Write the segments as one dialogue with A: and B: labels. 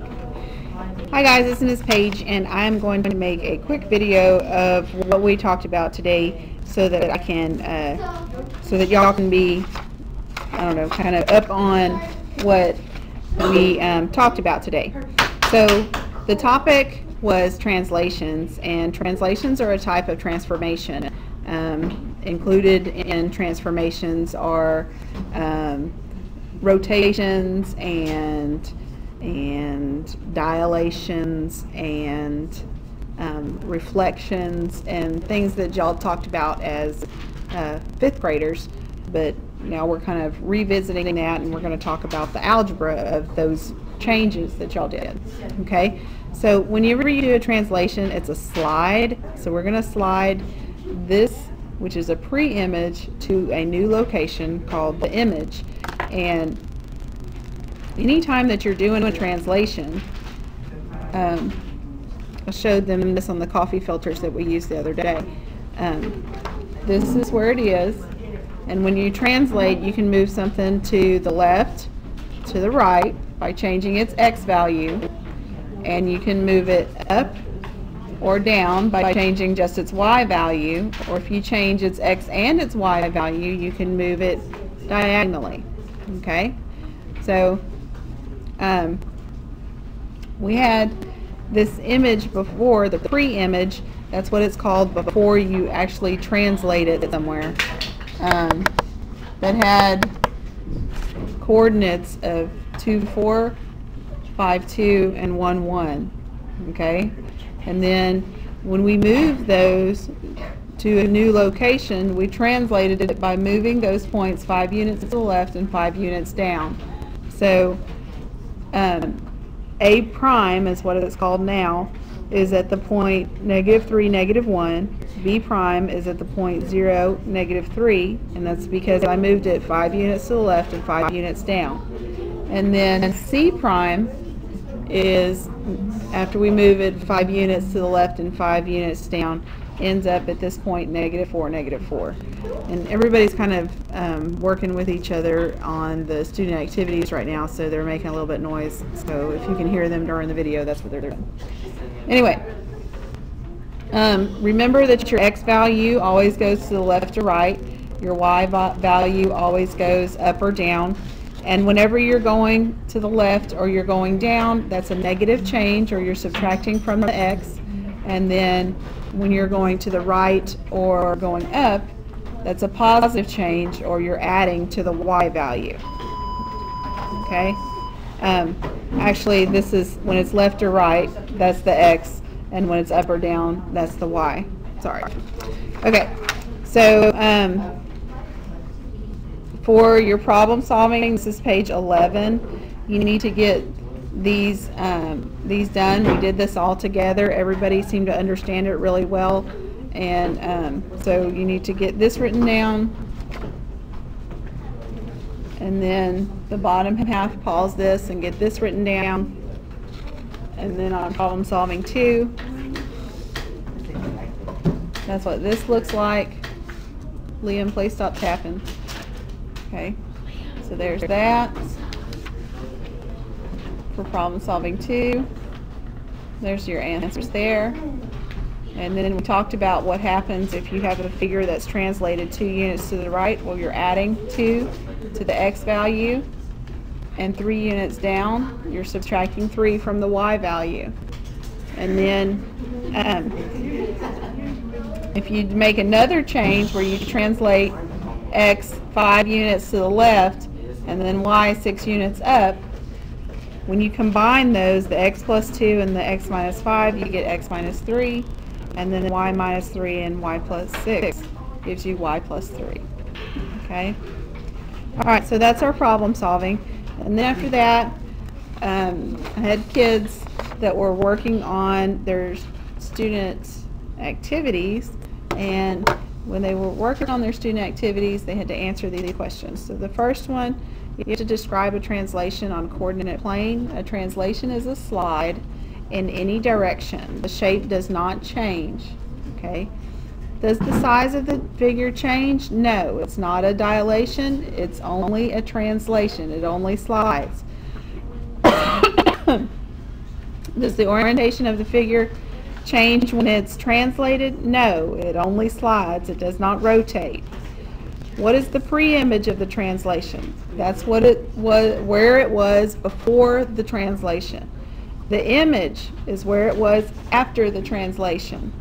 A: Hi guys, this is Ms. Paige, and I'm going to make a quick video of what we talked about today, so that I can, so that y'all can be, I don't know, kind of up on what we talked about today. So the topic was translations, and translations are a type of transformation. Included in transformations are rotations and dilations and reflections and things that y'all talked about as fifth graders, but now we're kind of revisiting that, and we're going to talk about the algebra of those changes that y'all did. Okay, so whenever you do a translation, it's a slide. So we're going to slide this, which is a pre-image, to a new location called the image. And anytime that you're doing a translation, I showed them this on the coffee filters that we used the other day. This is where it is, and when you translate, you can move something to the left, to the right by changing its x value, and you can move it up or down by changing just its y value, or if you change its x and its y value, you can move it diagonally. Okay, so we had this image before, the pre-image. That's what it's called before you actually translate it somewhere, that had coordinates of 2, 4, 5, 2, and 1, 1. Okay, and then when we moved those to a new location, we translated it by moving those points 5 units to the left and 5 units down. So A prime is what it's called now, is at the point -3, -1. B prime is at the point 0, -3, and that's because I moved it 5 units to the left and 5 units down. And then C prime is, after we move it 5 units to the left and 5 units down, ends up at this point -4, -4. And everybody's kind of working with each other on the student activities right now, so they're making a little bit of noise. So if you can hear them during the video, that's what they're doing. Anyway, remember that your x value always goes to the left or right. Your y value always goes up or down. And whenever you're going to the left or you're going down, that's a negative change, or you're subtracting from the x. And then when you're going to the right or going up, that's a positive change, or you're adding to the y value. Okay? Actually, this is when it's left or right, that's the x, and when it's up or down, that's the y. Sorry. Okay, so for your problem solving, this is page 11. You need to get these done. We did this all together. Everybody seemed to understand it really well, and so you need to get this written down, and then the bottom half, pause this and get this written down, and then on problem solving 2, that's what this looks like. Liam, please stop tapping. Okay, so there's that for problem solving 2. There's your answers there. And then we talked about what happens if you have a figure that's translated 2 units to the right. Well, you're adding 2 to the x value, and 3 units down, you're subtracting 3 from the y value. And then if you make another change where you translate x 5 units to the left and then y 6 units up, when you combine those, the x plus 2 and the x minus 5, you get x minus 3, and then y minus 3 and y plus 6 gives you y plus 3. Okay? Alright, so that's our problem solving. And then after that, I had kids that were working on their students' activities, and when they were working on their student activities, they had to answer these questions. So the first one, you have to describe a translation on coordinate plane. A translation is a slide in any direction. The shape does not change. Okay? Does the size of the figure change? No, it's not a dilation. It's only a translation. It only slides. Does the orientation of the figure change when it's translated? No, it only slides. It does not rotate. What is the pre-image of the translation? That's what it was, where it was before the translation. The image is where it was after the translation.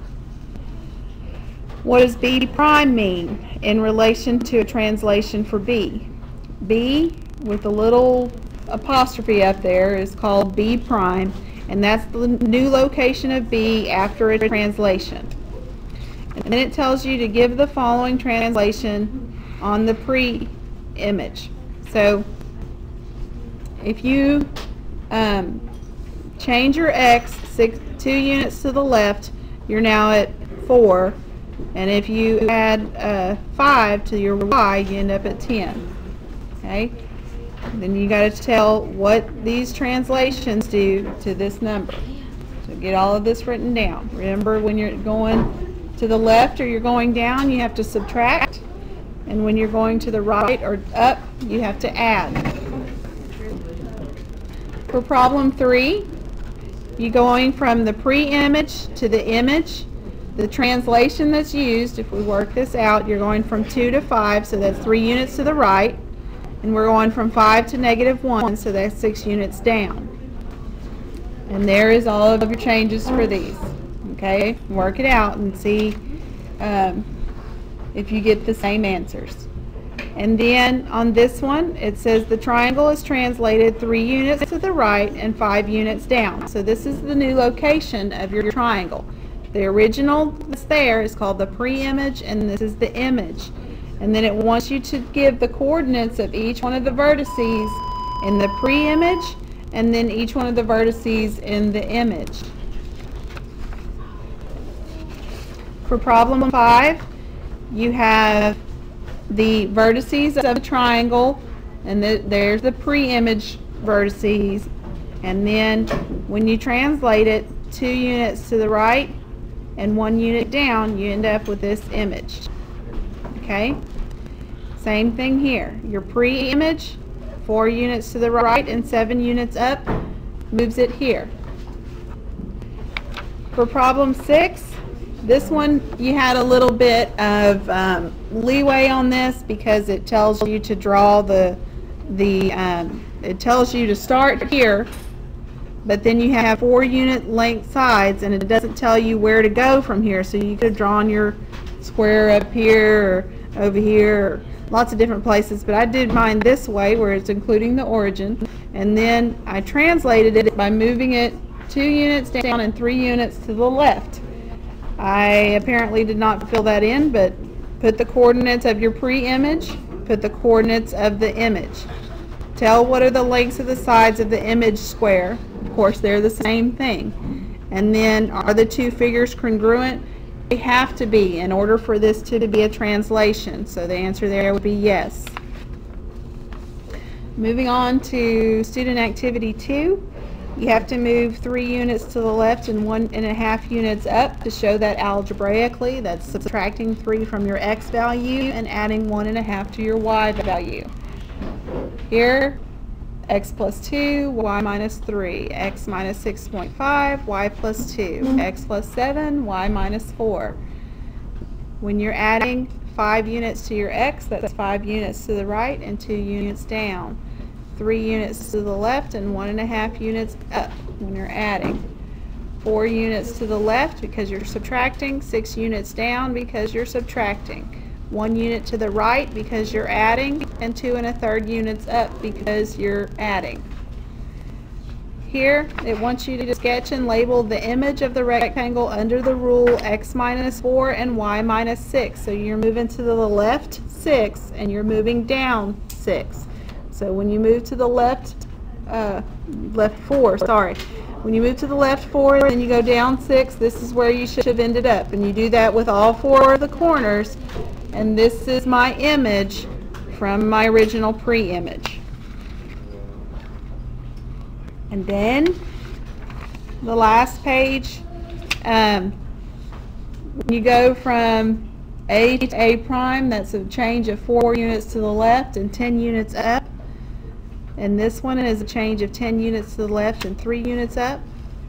A: What does B prime mean in relation to a translation for B? B with a little apostrophe up there is called B prime, and that's the new location of B after a translation. And then it tells you to give the following translation on the pre-image. So if you change your X 2 units to the left, you're now at 4. And if you add 5 to your Y, you end up at 10. Okay? Then you got to tell what these translations do to this number. So get all of this written down. Remember, when you're going to the left or you're going down, you have to subtract. And when you're going to the right or up, you have to add. For problem 3, you're going from the pre-image to the image. The translation that's used, if we work this out, you're going from 2 to 5, so that's 3 units to the right. And we're going from 5 to -1, so that's 6 units down. And there is all of your changes for these. Okay, work it out and see if you get the same answers. And then on this one, it says the triangle is translated 3 units to the right and 5 units down. So this is the new location of your triangle. The original that's there is called the pre-image, and this is the image. And then it wants you to give the coordinates of each one of the vertices in the pre-image, and then each one of the vertices in the image. For problem 5, you have the vertices of a triangle, and there's the pre-image vertices, and then when you translate it 2 units to the right and 1 unit down, you end up with this image. Okay? Same thing here. Your pre-image, 4 units to the right and 7 units up, moves it here. For problem 6, this one you had a little bit of leeway on this because it tells you to draw it tells you to start here, but then you have 4 unit length sides, and it doesn't tell you where to go from here. So you could have drawn your square up here or over here, or lots of different places, but I did mine this way where it's including the origin, and then I translated it by moving it 2 units down and 3 units to the left. I apparently did not fill that in, but put the coordinates of your pre-image, put the coordinates of the image. Tell what are the lengths of the sides of the image square. Of course, they're the same thing. And then, are the 2 figures congruent? They have to be in order for this to be a translation. So the answer there would be yes. Moving on to student activity 2. You have to move 3 units to the left and 1.5 units up to show that algebraically. That's subtracting 3 from your x value and adding 1.5 to your y value. Here, x plus 2, y minus 3, x minus 6.5, y plus 2, x plus 7, y minus 4. When you're adding 5 units to your x, that's 5 units to the right and 2 units down. 3 units to the left and 1.5 units up when you're adding. 4 units to the left because you're subtracting, 6 units down because you're subtracting. 1 unit to the right because you're adding, and 2 1/3 units up because you're adding. Here, it wants you to sketch and label the image of the rectangle under the rule x minus 4 and y minus 6. So you're moving to the left 6 and you're moving down 6. So when you move to the left 4, sorry. When you move to the left 4, then you go down 6, this is where you should have ended up. And you do that with all 4 of the corners. And this is my image from my original pre-image. And then the last page, when you go from A to A prime, that's a change of 4 units to the left and 10 units up. And this one is a change of 10 units to the left and 3 units up.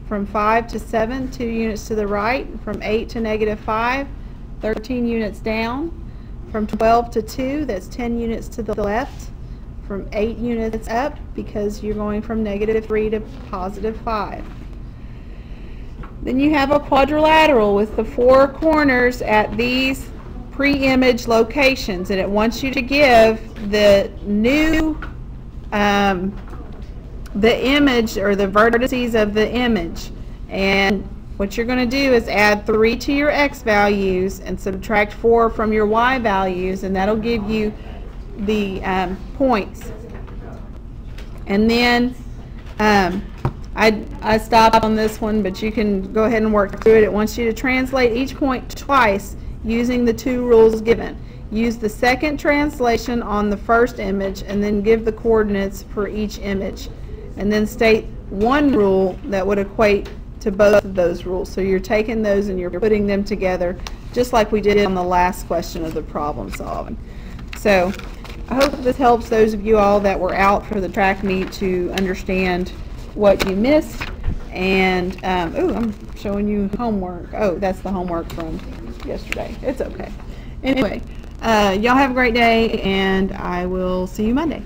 A: From 5 to 7, 2 units to the right. From 8 to -5, 13 units down. From 12 to 2, that's 10 units to the left. From 8 units up, because you're going from -3 to +5. Then you have a quadrilateral with the 4 corners at these pre-image locations, and it wants you to give the new the image, or the vertices of the image. And what you're going to do is add 3 to your x values and subtract 4 from your y values, and that'll give you the points. And then I stopped on this one, but you can go ahead and work through it. It wants you to translate each point twice using the 2 rules given. Use the second translation on the first image, and then give the coordinates for each image. And then state one rule that would equate to both of those rules. So you're taking those and you're putting them together, just like we did on the last question of the problem solving. So I hope this helps those of you all that were out for the track meet to understand what you missed. And oh, I'm showing you homework. Oh, that's the homework from yesterday. It's okay. Anyway, y'all have a great day, and I will see you Monday.